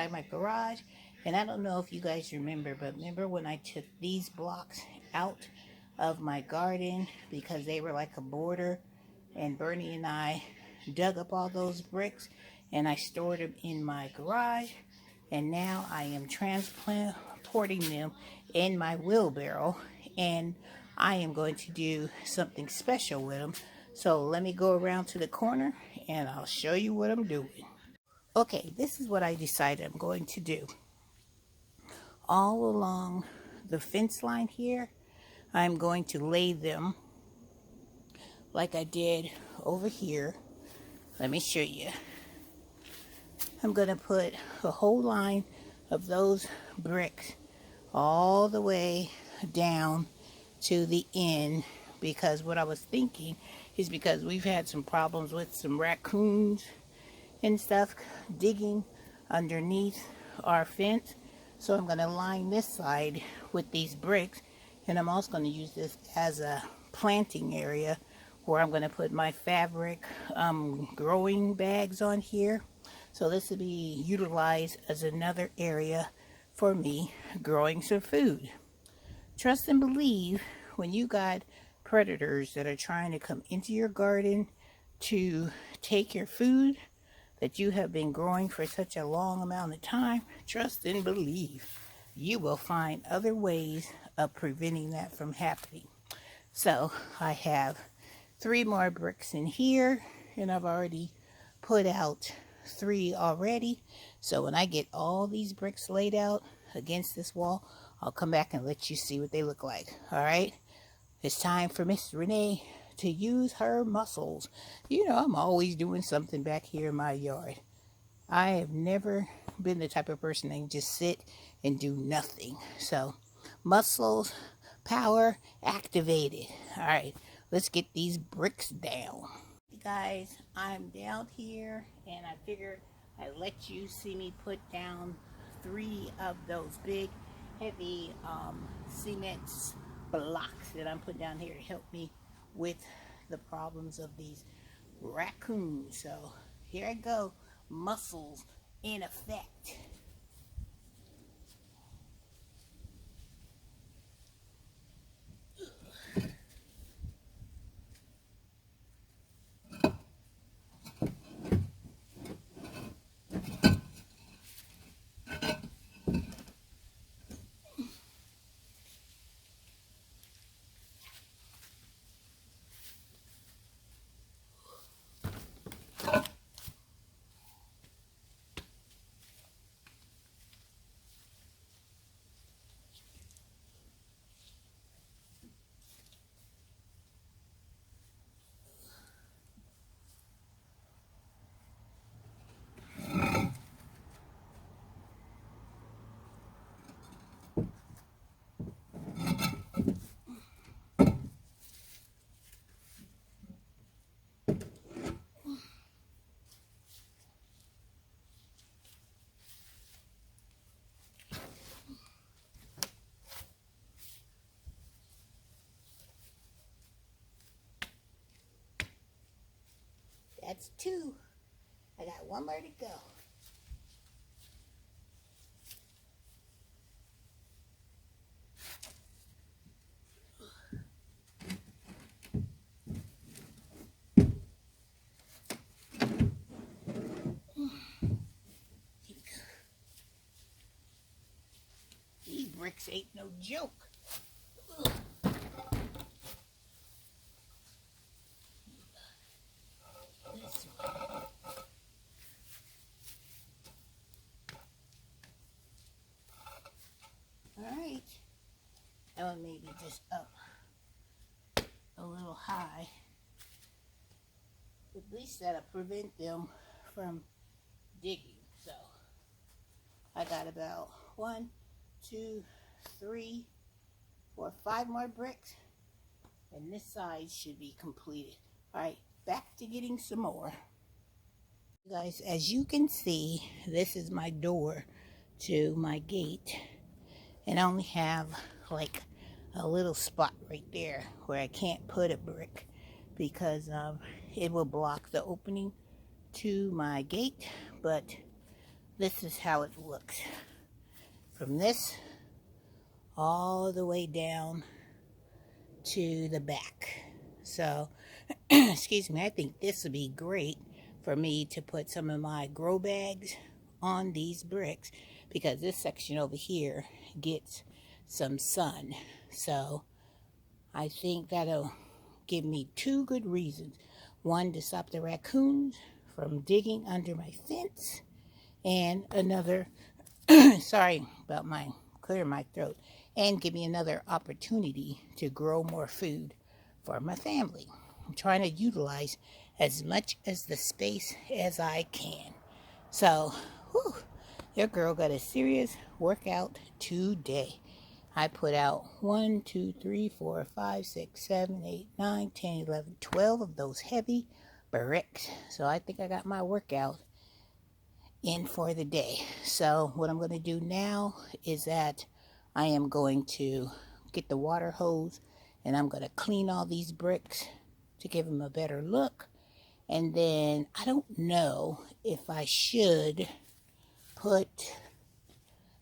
inside my garage. And I don't know if you guys remember, but remember when I took these blocks out of my garden because they were like a border, and Bernie and I dug up all those bricks and I stored them in my garage, and now I am transporting them in my wheelbarrow, and I am going to do something special with them. So let me go around to the corner and I'll show you what I'm doing. Okay, this is what I decided I'm going to do. All along the fence line here, I'm going to lay them like I did over here. Let me show you. I'm going to put a whole line of those bricks all the way down to the end, because what I was thinking is because we've had some problems with some raccoons and stuff digging underneath our fence. So I'm going to line this side with these bricks, and I'm also going to use this as a planting area where I'm going to put my fabric growing bags on here. So this will be utilized as another area for me growing some food. Trust and believe, when you got predators that are trying to come into your garden to take your food that you have been growing for such a long amount of time, trust and believe you will find other ways of preventing that from happening. So I have 3 more bricks in here, and I've already put out 3 already. So when I get all these bricks laid out against this wall, I'll come back and let you see what they look like. All right, it's time for Miss Renee to use her muscles. You know, I'm always doing something back here in my yard. I have never been the type of person that can just sit and do nothing. So, muscles, power activated. All right, let's get these bricks down. Hey guys, I'm down here, and I figured I'd let you see me put down 3 of those big, heavy cement blocks that I'm putting down here to help me with the problems of these raccoons. So here I go, muscles in effect. That's 2. I got 1 more to go. These bricks ain't no joke. This one. Alright, that one may be just up a little high. At least that'll prevent them from digging. So I got about 1, 2, 3, 4, 5 more bricks, and this side should be completed. Alright, back to getting some more. Guys, as you can see, this is my door to my gate, and I only have like a little spot right there where I can't put a brick because it will block the opening to my gate. But this is how it looks. From this all the way down to the back. So, excuse me, I think this would be great for me to put some of my grow bags on these bricks, because this section over here gets some sun. So I think that'll give me two good reasons. One, to stop the raccoons from digging under my fence, and another, sorry about my clearing my throat, and give me another opportunity to grow more food for my family. I'm trying to utilize as much as the space as I can. So, whew, your girl got a serious workout today. I put out 1, 2, 3, 4, 5, 6, 7, 8, 9, 10, 11, 12 of those heavy bricks. So I think I got my workout in for the day. So what I'm going to do now is that I am going to get the water hose and I'm going to clean all these bricks to give them a better look. And then I don't know if I should put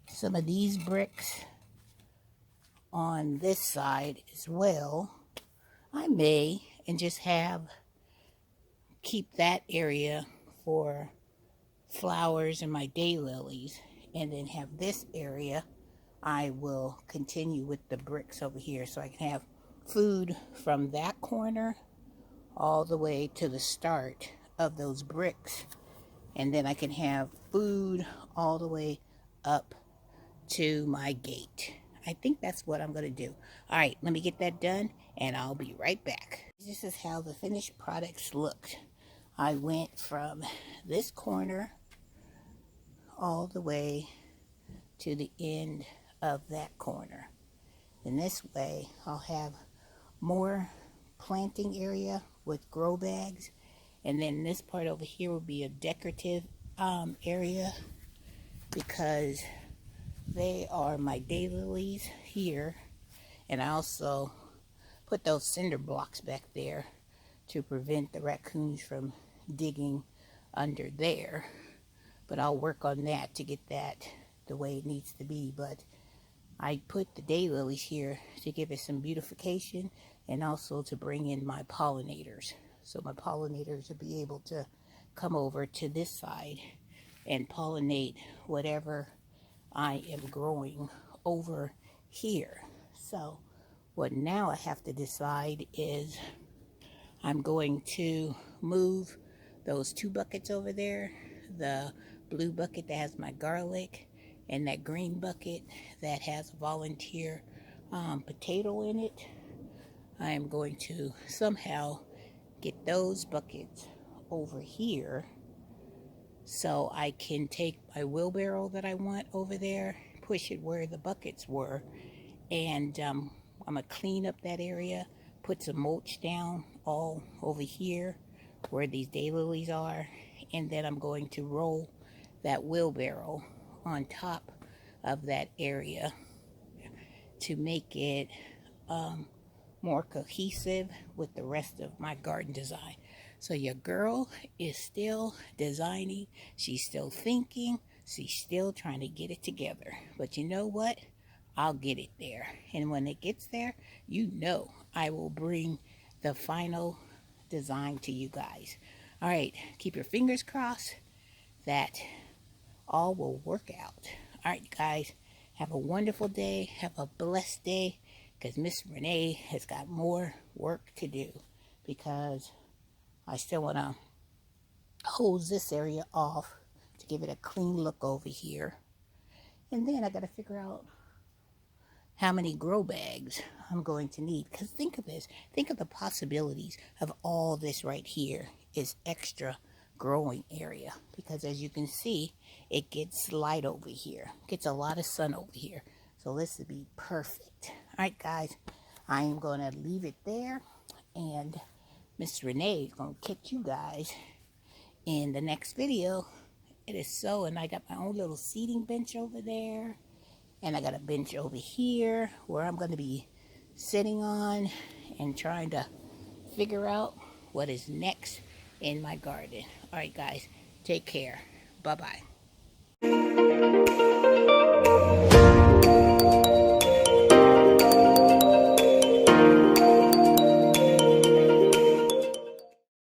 some of these bricks on this side as well. I may, and just keep that area for flowers and my daylilies, and then have this area I will continue with the bricks over here, so I can have food from that corner all the way to the start of those bricks, and then I can have food all the way up to my gate. I think that's what I'm going to do. All right, let me get that done and I'll be right back. This is how the finished products looked. I went from this corner all the way to the end of that corner. And this way I'll have more planting area with grow bags, and then this part over here will be a decorative area, because they are my daylilies here. And I also put those cinder blocks back there to prevent the raccoons from digging under there. But I'll work on that to get that the way it needs to be. But I put the daylilies here to give it some beautification, and also to bring in my pollinators. So my pollinators will be able to come over to this side and pollinate whatever I am growing over here. So what now I have to decide is I'm going to move those two buckets over there, the blue bucket that has my garlic and that green bucket that has a volunteer potato in it. I am going to somehow get those buckets over here so I can take my wheelbarrow that I want over there, push it where the buckets were, and I'm going to clean up that area, put some mulch down all over here where these daylilies are, and then I'm going to roll that wheelbarrow on top of that area to make it more cohesive with the rest of my garden design. So your girl is still designing, she's still thinking, she's still trying to get it together. But you know what? I'll get it there. And when it gets there, you know I will bring the final design to you guys. All right, keep your fingers crossed that all will work out. All right, guys, have a wonderful day. Have a blessed day, because Miss Renee has got more work to do, because I still want to hose this area off to give it a clean look over here. And then I got to figure out how many grow bags I'm going to need. Because think of this. Think of the possibilities of all this right here is extra growing area. Because as you can see, it gets light over here. Gets a lot of sun over here. So this would be perfect. All right, guys. I am going to leave it there. And Miss Renee is going to catch you guys in the next video. It is so, and I got my own little seating bench over there. And I got a bench over here where I'm going to be sitting on and trying to figure out what is next in my garden. All right, guys, take care. Bye-bye. bye.